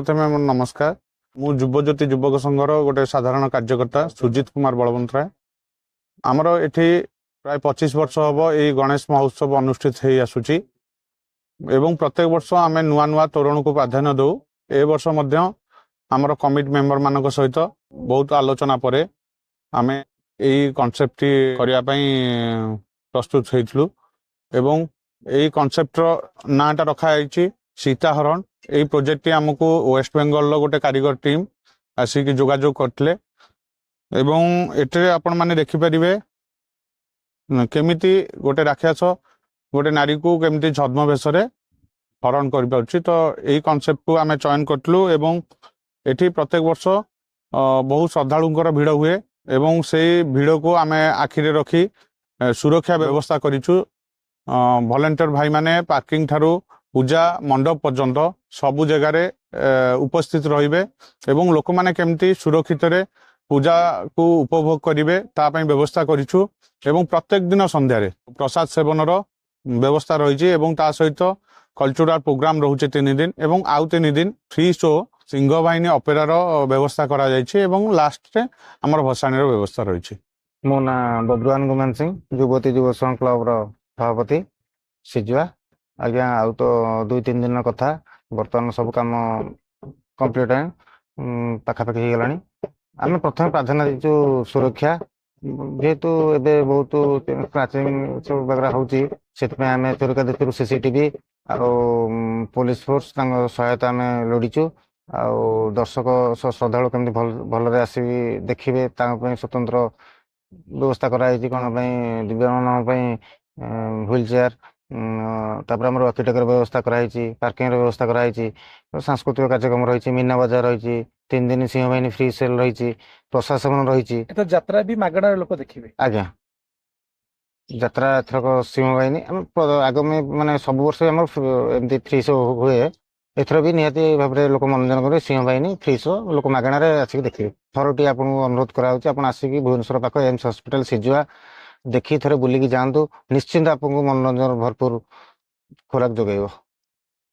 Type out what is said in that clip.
सर्वप्रथमे मोर नमस्कार। मु युवज्योति युवक संघर गोटे साधारण कार्यकर्ता सुजित कुमार बलवंतराय। आमर एठी प्राय 25 वर्ष हम ये गणेश महोत्सव अनुष्ठित हो आसुची एवं प्रत्येक वर्ष आम नुआ नुआ तोरण को प्राधान्य दौ। ए वर्ष मध्य आमर कमिटी मेंबर मान सहित बहुत आलोचना पर आम यही कॉन्सेप्ट करने प्रस्तुत होइथिलु एवं यही कॉन्सेप्ट नाटा रखाई सीताहरण। यही प्रोजेक्ट आमको वेस्ट बेंगल गोटे कारीगर टीम आसिक जोगाजोग करते एटे आपण मैंने देखिपारे केमिति गोटे राक्षस गोटे नारी को केमिति छद्म वेश हरण कर तो यही कॉन्सेप्ट को आम चयन करूँ एवं एठी प्रत्येक वर्ष बहुत श्रद्धालुंकर भिड़ हुए एवं से भिड़ को आम आखिरे रखी सुरक्षा व्यवस्था करिछु। वॉलंटियर भाई माने पार्किंग ठारू पूजा मंडप पर्यंत सबु जगह उपस्थित रहिबे एवं लोक माने केमती सुरक्षित रे पूजा को उपभोग करिवे ता पई व्यवस्था करिछु एवं प्रत्येक दिन संध्या रे प्रसाद सेवन रो व्यवस्था रही एवं ता सहित कल्चरल प्रोग्राम रोचे 3 दिन एवं आउ 3 दिन फ्री शो सिंह बाहिनी ऑपेरा रो व्यवस्था करा जायछि एवं लास्ट रे हमर भसाणी रो व्यवस्था रही। मो ना बब्रुआन गुमान सिंह युवती युव संघ क्लब रो सभापति सिजुआ। आज्ञा आउ तो 2-3 दिन कथा बर्तमान सब काम कंप्लीट है पाखापाखि हो गलानी। आम प्रथम प्राधान्य दीचु सुरक्षा जेहेतु एबे बहुत स्क्रैचिंग सब वगैरह होची सेतपे आम सुरक्षा दृष्टि सीसीटीवी आरो पुलिस फोर्स सहायता आम लोड़ीचु आउ दर्शक श्रद्धालु कमी भल आसी देखिए स्वतंत्र व्यवस्था कराई कौन दिव्यांग व्हील चेयर तापर आम वॉकीटॉकी व्यवस्था कराई पार्किंग व्यवस्था कराई सांस्कृतिक कार्यक्रम रही मीना बजार रही 3 दिन सिंह बाहिनी फ्री सेल रही प्रशासन रही यात्रा भी मागणार लोक देखिए। आज्ञा यात्रा एथरक सिंह बाहिनी आगामी माने सब वर्ष एमती फ्री शो हुए एथर भी निहाती भाव में लोक मनोरंजन करेंगे सिंह बाहिनी फ्री शो लोक मागणार आसिक देखिए। थरटी आपको अनुरोध कराऊँ आसिक भुवनेश्वर पाख एम्स हॉस्पिटल सिजुआ देखी थे बुलिकी जातु निश्चिंत आपको मनोरंजन भरपूर खोराक जोगेब।